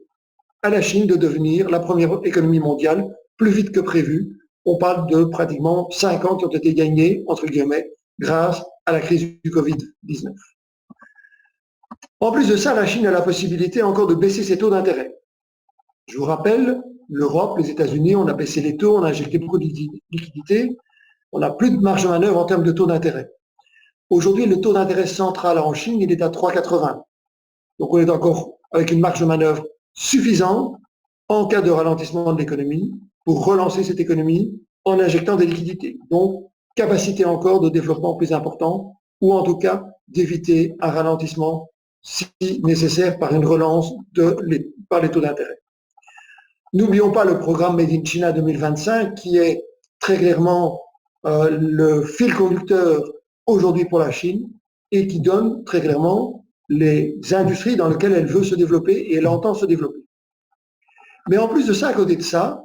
S2: à la Chine de devenir la première économie mondiale plus vite que prévu. On parle de pratiquement 5 ans qui ont été gagnés, entre guillemets, grâce à la crise du Covid-19. En plus de ça, la Chine a la possibilité encore de baisser ses taux d'intérêt. Je vous rappelle, l'Europe, les États-Unis, on a baissé les taux, on a injecté beaucoup de liquidités, on n'a plus de marge de manœuvre en termes de taux d'intérêt. Aujourd'hui, le taux d'intérêt central en Chine, il est à 3,80. Donc on est encore avec une marge de manœuvre suffisante en cas de ralentissement de l'économie pour relancer cette économie en injectant des liquidités. Donc, capacité encore de développement plus important ou en tout cas d'éviter un ralentissement si nécessaire par une relance par les taux d'intérêt. N'oublions pas le programme Made in China 2025 qui est très clairement le fil conducteur aujourd'hui pour la Chine et qui donne très clairement les industries dans lesquelles elle veut se développer et elle entend se développer. Mais en plus de ça, à côté de ça,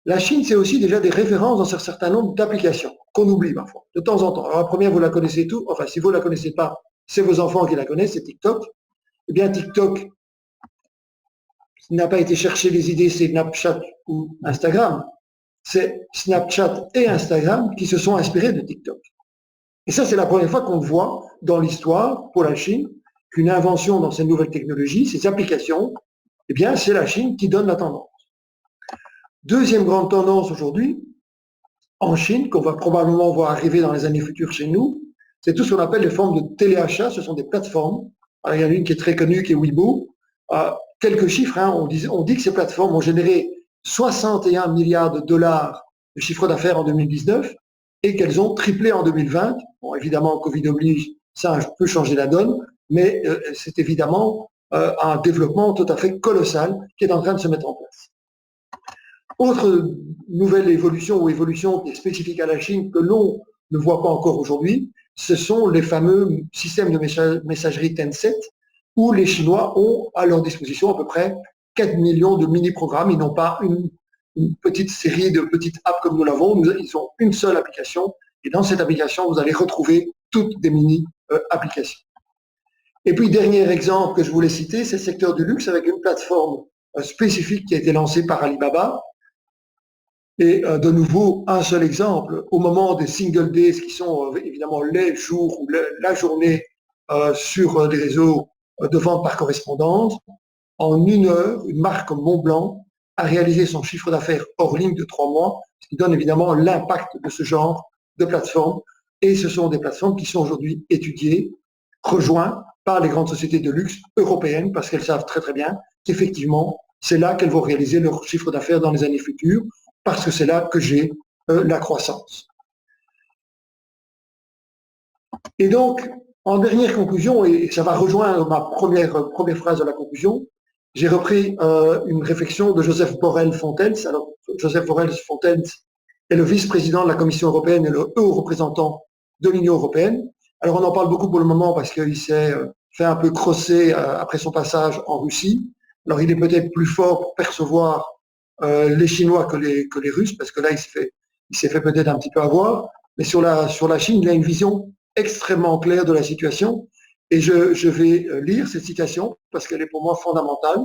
S2: la Chine, c'est aussi déjà des références dans un certain nombre d'applications qu'on oublie parfois, de temps en temps. Alors la première, vous la connaissez tous, enfin si vous ne la connaissez pas, c'est vos enfants qui la connaissent, c'est TikTok. Eh bien TikTok n'a pas été chercher les idées, c'est Snapchat ou Instagram. C'est Snapchat et Instagram qui se sont inspirés de TikTok. Et ça, c'est la première fois qu'on voit dans l'histoire, pour la Chine, qu'une invention dans ces nouvelles technologies, ces applications, eh bien, c'est la Chine qui donne la tendance. Deuxième grande tendance aujourd'hui, en Chine, qu'on va probablement voir arriver dans les années futures chez nous, c'est tout ce qu'on appelle les formes de téléachat. Ce sont des plateformes. Alors, il y en a une qui est très connue, qui est Weibo. Quelques chiffres, hein, on dit que ces plateformes ont généré 61 milliards de dollars de chiffre d'affaires en 2019 et qu'elles ont triplé en 2020. Bon, évidemment, Covid oblige, ça peut changer la donne, mais c'est évidemment un développement tout à fait colossal qui est en train de se mettre en place. Autre nouvelle évolution ou évolution qui est spécifique à la Chine que l'on ne voit pas encore aujourd'hui, ce sont les fameux systèmes de messagerie Tencent où les Chinois ont à leur disposition à peu près 4 millions de mini-programmes. Ils n'ont pas une petite série de petites apps comme nous l'avons, ils ont une seule application et dans cette application, vous allez retrouver toutes des mini-applications. Et puis, dernier exemple que je voulais citer, c'est le secteur du luxe avec une plateforme spécifique qui a été lancée par Alibaba. Et de nouveau, un seul exemple, au moment des single days, qui sont évidemment les jours ou la journée sur des réseaux de vente par correspondance, en 1 heure, une marque comme Montblanc a réalisé son chiffre d'affaires hors ligne de 3 mois, ce qui donne évidemment l'impact de ce genre de plateformes. Et ce sont des plateformes qui sont aujourd'hui étudiées, rejointes par les grandes sociétés de luxe européennes, parce qu'elles savent très très bien qu'effectivement, c'est là qu'elles vont réaliser leur chiffre d'affaires dans les années futures, parce que c'est là que j'ai la croissance. Et donc, en dernière conclusion, et ça va rejoindre ma première phrase de la conclusion, j'ai repris une réflexion de Joseph Borrell Fontels. Alors, Joseph Borrell Fontels est le vice-président de la Commission européenne et le haut représentant de l'Union européenne. Alors, on en parle beaucoup pour le moment parce qu'il s'est fait un peu crosser après son passage en Russie. Alors, il est peut-être plus fort pour percevoir les Chinois que les Russes, parce que là, il s'est fait peut-être un petit peu avoir. Mais sur la Chine, il a une vision extrêmement claire de la situation. Et je vais lire cette citation parce qu'elle est pour moi fondamentale.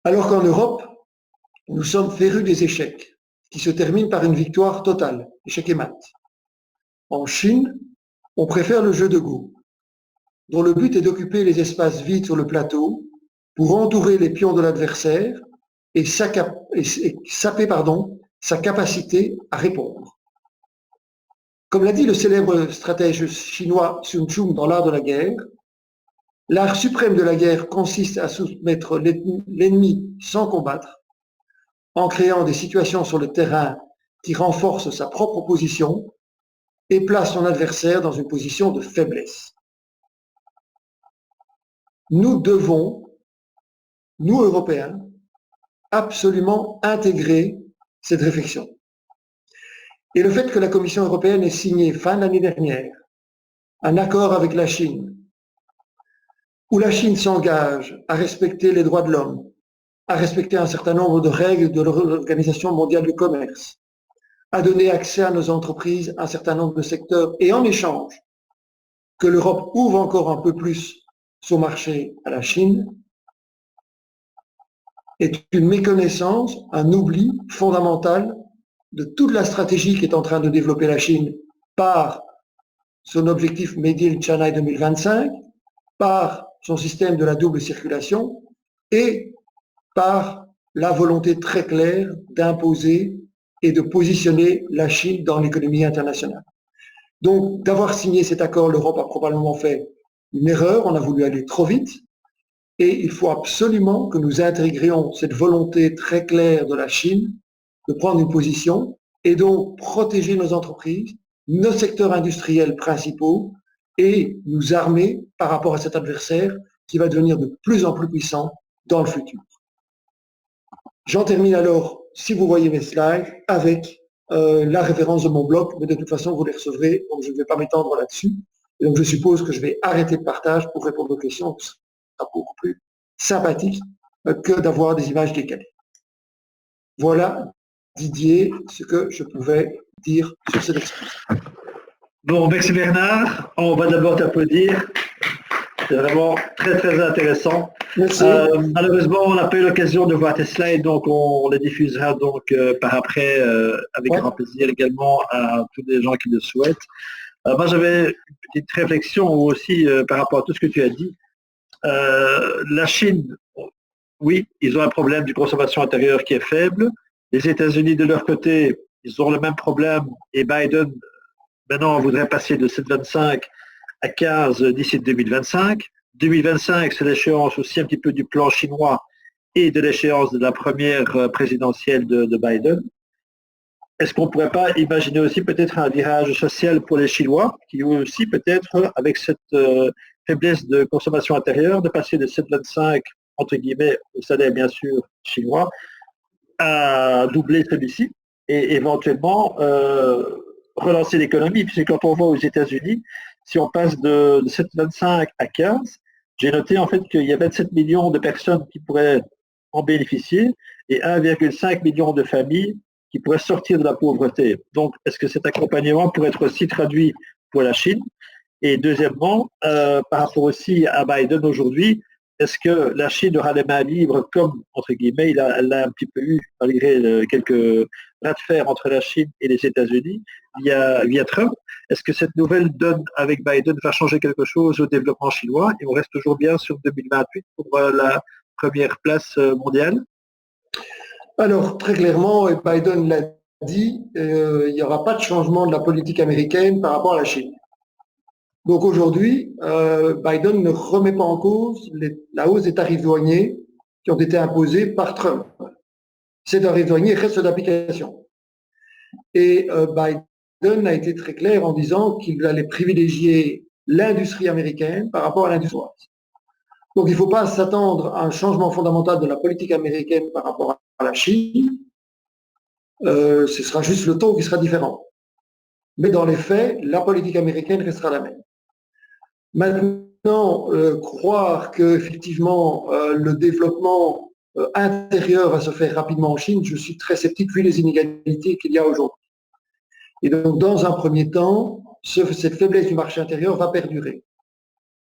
S2: Alors qu'en Europe, nous sommes férus des échecs, qui se terminent par une victoire totale, échec et mat. En Chine, on préfère le jeu de go, dont le but est d'occuper les espaces vides sur le plateau pour entourer les pions de l'adversaire et saper sa capacité à répondre. Comme l'a dit le célèbre stratège chinois Sun Tzu dans l'art de la guerre, l'art suprême de la guerre consiste à soumettre l'ennemi sans combattre, en créant des situations sur le terrain qui renforcent sa propre position et placent son adversaire dans une position de faiblesse. Nous devons, nous Européens, absolument intégrer cette réflexion. Et le fait que la Commission européenne ait signé fin de l'année dernière un accord avec la Chine, où la Chine s'engage à respecter les droits de l'homme, à respecter un certain nombre de règles de l'Organisation mondiale du commerce, à donner accès à nos entreprises à un certain nombre de secteurs, et en échange, que l'Europe ouvre encore un peu plus son marché à la Chine, est une méconnaissance, un oubli fondamental de toute la stratégie qu'est en train de développer la Chine par son objectif Made in China 2025, par son système de la double circulation et par la volonté très claire d'imposer et de positionner la Chine dans l'économie internationale. Donc, d'avoir signé cet accord, l'Europe a probablement fait une erreur, on a voulu aller trop vite, et il faut absolument que nous intégrions cette volonté très claire de la Chine de prendre une position et donc protéger nos entreprises, nos secteurs industriels principaux et nous armer par rapport à cet adversaire qui va devenir de plus en plus puissant dans le futur. J'en termine alors, si vous voyez mes slides, avec la référence de mon blog, mais de toute façon vous les recevrez, donc je ne vais pas m'étendre là-dessus. Et donc, je suppose que je vais arrêter le partage pour répondre aux questions. Ce sera beaucoup plus sympathique que d'avoir des images décalées. Voilà, Didier, ce que je pouvais dire sur cette exposition.
S1: Bon, merci Bernard. On va d'abord t'applaudir. C'est vraiment très, très intéressant.
S2: Merci.
S1: Malheureusement, on n'a pas eu l'occasion de voir tes slides, donc on les diffusera donc par après avec grand plaisir également à tous les gens qui le souhaitent. Moi, j'avais une petite réflexion aussi par rapport à tout ce que tu as dit. La Chine, oui, ils ont un problème de consommation intérieure qui est faible. Les États-Unis, de leur côté, ils ont le même problème et Biden, maintenant, on voudrait passer de 7,25 à 15 d'ici 2025. 2025, c'est l'échéance aussi un petit peu du plan chinois et de l'échéance de la première présidentielle de Biden. Est-ce qu'on ne pourrait pas imaginer aussi peut-être un virage social pour les Chinois, qui aussi peut-être, avec cette faiblesse de consommation intérieure, de passer de 7,25, entre guillemets, au salaire bien sûr chinois, à doubler celui-ci et éventuellement relancer l'économie, puisque quand on voit aux États-Unis, si on passe de 7,25 à 15, j'ai noté en fait qu'il y a 27 millions de personnes qui pourraient en bénéficier et 1,5 million de familles qui pourraient sortir de la pauvreté. Donc, est-ce que cet accompagnement pourrait être aussi traduit pour la Chine? Et deuxièmement, par rapport aussi à Biden aujourd'hui, est-ce que la Chine aura les mains libres comme, entre guillemets, elle l'a un petit peu eu malgré quelques bras de fer entre la Chine et les États-Unis via Trump? Est-ce que cette nouvelle donne avec Biden va changer quelque chose au développement chinois et on reste toujours bien sur 2028 pour la première place mondiale?
S2: Alors, très clairement, et Biden l'a dit, il n'y aura pas de changement de la politique américaine par rapport à la Chine. Donc aujourd'hui, Biden ne remet pas en cause la hausse des tarifs douaniers qui ont été imposés par Trump. Ces tarifs douaniers restent d'application. Et Biden a été très clair en disant qu'il allait privilégier l'industrie américaine par rapport à l'industrie chinoise. Donc il ne faut pas s'attendre à un changement fondamental de la politique américaine par rapport à la Chine. Ce sera juste le ton qui sera différent. Mais dans les faits, la politique américaine restera la même. Maintenant, croire qu'effectivement le développement intérieur va se faire rapidement en Chine, je suis très sceptique vu les inégalités qu'il y a aujourd'hui. Et donc, dans un premier temps, cette faiblesse du marché intérieur va perdurer.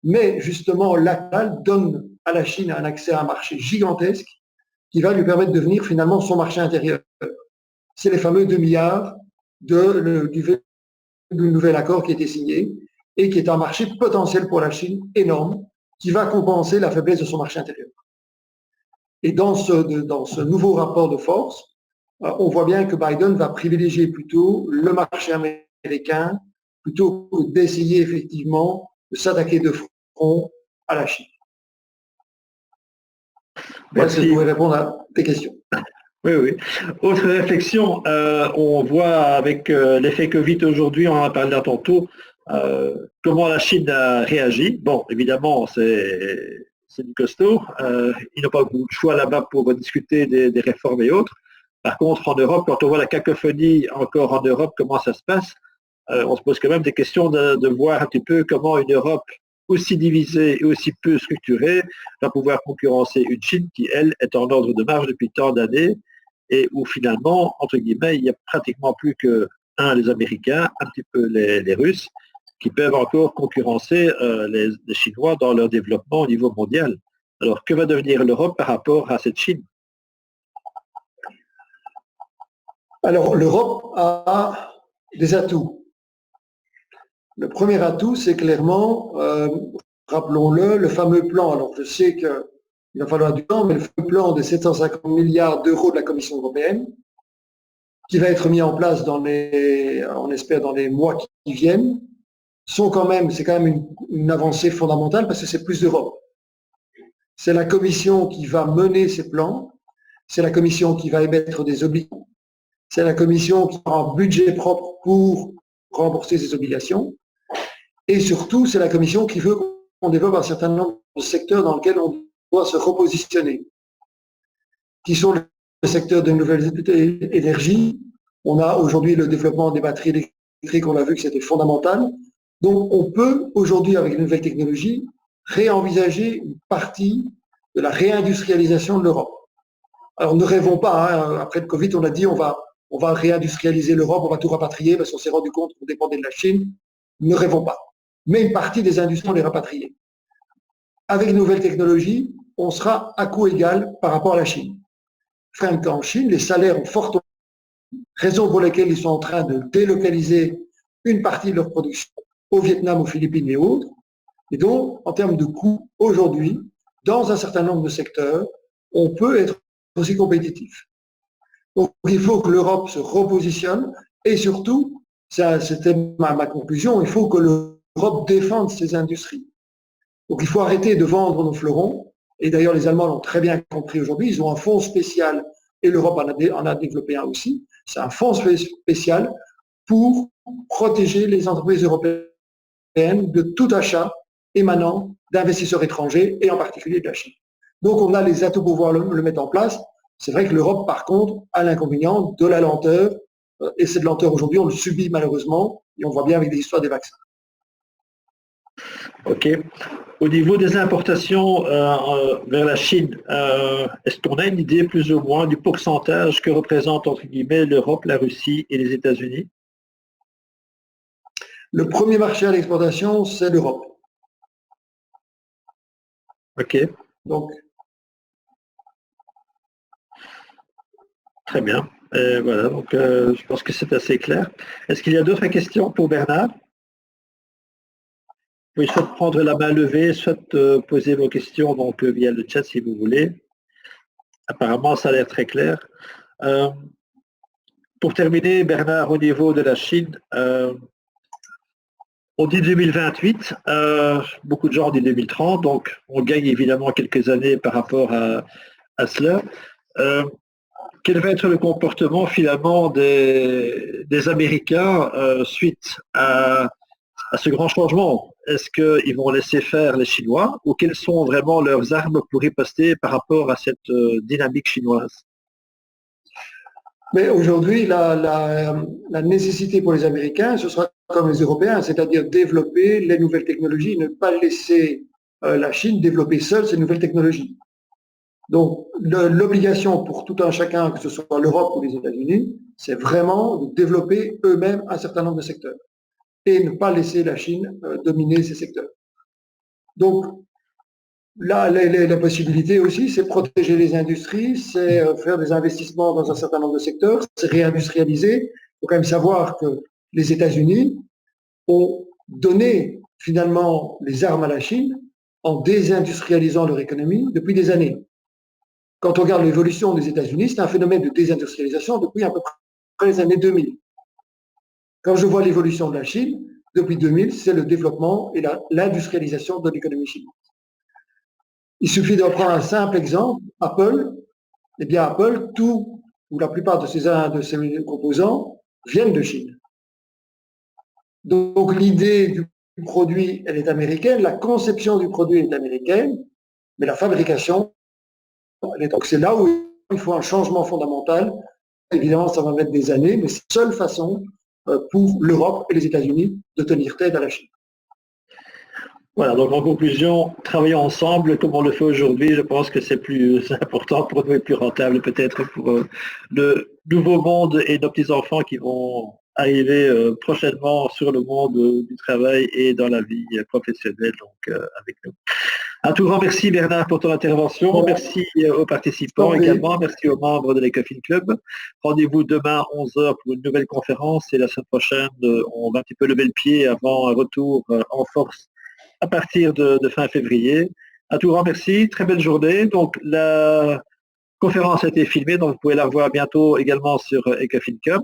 S2: Mais justement, l'ACAL donne à la Chine un accès à un marché gigantesque qui va lui permettre de devenir finalement son marché intérieur. C'est les fameux 2 milliards du nouvel accord qui a été signé et qui est un marché potentiel pour la Chine énorme qui va compenser la faiblesse de son marché intérieur. Et dans ce nouveau rapport de force, on voit bien que Biden va privilégier plutôt le marché américain plutôt que d'essayer effectivement de s'attaquer de front à la Chine. Voilà ce que je pourrais répondre à tes questions.
S1: Oui, oui. Autre réflexion, on voit avec l'effet Covid aujourd'hui, on en a parlé tantôt, comment la Chine a réagi. Bon, évidemment, c'est du costaud. Ils n'ont pas beaucoup de choix là-bas pour discuter des réformes et autres. Par contre, en Europe, quand on voit la cacophonie encore en Europe, comment ça se passe, on se pose quand même des questions de voir un petit peu comment une Europe aussi divisée et aussi peu structurée va pouvoir concurrencer une Chine qui, elle, est en ordre de marche depuis tant d'années et où finalement, entre guillemets, il n'y a pratiquement plus que les Américains, un petit peu les Russes, qui peuvent encore concurrencer les Chinois dans leur développement au niveau mondial. Alors, que va devenir l'Europe par rapport à cette Chine?
S2: Alors, l'Europe a des atouts. Le premier atout, c'est clairement, rappelons-le, le fameux plan. Alors, je sais qu'il va falloir du temps, mais le fameux plan de 750 milliards d'euros de la Commission européenne, qui va être mis en place on espère, dans les mois qui viennent, c'est quand même une avancée fondamentale parce que c'est plus d'Europe. C'est la Commission qui va mener ces plans, c'est la Commission qui va émettre des obligations, c'est la Commission qui aura un budget propre pour rembourser ces obligations, et surtout, c'est la Commission qui veut qu'on développe un certain nombre de secteurs dans lesquels on doit se repositionner, qui sont le secteur de nouvelles énergies. On a aujourd'hui le développement des batteries électriques, on a vu que c'était fondamental. Donc, on peut aujourd'hui, avec les nouvelles technologies, réenvisager une partie de la réindustrialisation de l'Europe. Alors, ne rêvons pas, hein, après le Covid, on a dit on va réindustrialiser l'Europe, on va tout rapatrier parce qu'on s'est rendu compte qu'on dépendait de la Chine. Ne rêvons pas. Mais une partie des industries, on les rapatrier. Avec les nouvelles technologies, on sera à coût égal par rapport à la Chine. En Chine, les salaires ont fortement, raison pour laquelle ils sont en train de délocaliser une partie de leur production au Vietnam, aux Philippines et autres. Et donc, en termes de coûts, aujourd'hui, dans un certain nombre de secteurs, on peut être aussi compétitif. Donc, il faut que l'Europe se repositionne et surtout, c'était ma conclusion, il faut que l'Europe défende ses industries. Donc, il faut arrêter de vendre nos fleurons. Et d'ailleurs, les Allemands l'ont très bien compris aujourd'hui. Ils ont un fonds spécial, et l'Europe en a développé un aussi. C'est un fonds spécial pour protéger les entreprises européennes de tout achat émanant d'investisseurs étrangers, et en particulier de la Chine. Donc, on a les atouts pour pouvoir le mettre en place. C'est vrai que l'Europe, par contre, a l'inconvénient de la lenteur. Et cette lenteur, aujourd'hui, on le subit malheureusement. Et on voit bien avec des histoires des vaccins.
S1: OK. Au niveau des importations vers la Chine, est-ce qu'on a une idée plus ou moins du pourcentage que représentent, entre guillemets, l'Europe, la Russie et les États-Unis?
S2: Le premier marché à l'exportation, c'est l'Europe.
S1: OK.
S2: Donc,
S1: très bien. Voilà, donc je pense que c'est assez clair. Est-ce qu'il y a d'autres questions pour Bernard? Vous pouvez soit prendre la main levée, soit poser vos questions donc, via le chat si vous voulez. Apparemment, ça a l'air très clair. Pour terminer, Bernard, au niveau de la Chine, on dit 2028, beaucoup de gens disent 2030, donc on gagne évidemment quelques années par rapport à cela. Quel va être le comportement finalement des Américains suite à ce grand changement? Est-ce qu'ils vont laisser faire les Chinois ou quelles sont vraiment leurs armes pour riposter par rapport à cette dynamique chinoise?
S2: Mais aujourd'hui, la nécessité pour les Américains, ce sera comme les Européens, c'est-à-dire développer les nouvelles technologies, ne pas laisser la Chine développer seule ces nouvelles technologies. Donc, l'obligation pour tout un chacun, que ce soit l'Europe ou les États-Unis, c'est vraiment de développer eux-mêmes un certain nombre de secteurs et ne pas laisser la Chine dominer ces secteurs. Donc, là, la possibilité aussi, c'est protéger les industries, c'est faire des investissements dans un certain nombre de secteurs, c'est réindustrialiser. Il faut quand même savoir que les États-Unis ont donné finalement les armes à la Chine en désindustrialisant leur économie depuis des années. Quand on regarde l'évolution des États-Unis, c'est un phénomène de désindustrialisation depuis à peu près les années 2000. Quand je vois l'évolution de la Chine, depuis 2000, c'est le développement et l'industrialisation de l'économie chinoise. Il suffit de prendre un simple exemple, Apple. Eh bien, Apple, tout ou la plupart de ses composants viennent de Chine. Donc, l'idée du produit, elle est américaine, la conception du produit est américaine, mais la fabrication, donc c'est là où il faut un changement fondamental. Évidemment, ça va mettre des années, mais c'est la seule façon pour l'Europe et les États-Unis de tenir tête à la Chine.
S1: Voilà, donc en conclusion, travailler ensemble comme on le fait aujourd'hui, je pense que c'est plus important pour nous et plus rentable peut-être pour le nouveau monde et nos petits-enfants qui vont arriver prochainement sur le monde du travail et dans la vie professionnelle donc, avec nous. Un tout grand merci Bernard pour ton intervention, merci aux participants également, merci aux membres de l'Ecofin Club. Rendez-vous demain à 11h pour une nouvelle conférence et la semaine prochaine, on va un petit peu lever le pied avant un retour en force à partir de fin février. Un tout grand merci, très belle journée. Donc la conférence a été filmée, donc vous pouvez la revoir bientôt également sur Ecofin.com.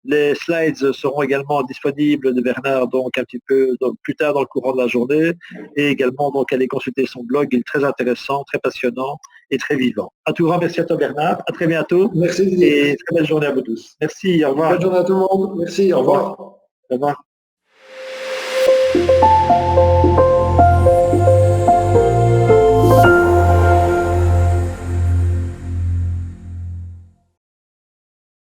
S1: Les slides seront également disponibles de Bernard donc un petit peu donc, plus tard dans le courant de la journée et également donc aller consulter son blog, il est très intéressant, très passionnant et très vivant. Un tout grand merci à toi Bernard, à très bientôt.
S2: Merci
S1: et très belle journée à vous tous. Merci, au revoir.
S2: Bonne journée à tout le monde, merci, au revoir.
S1: Au revoir.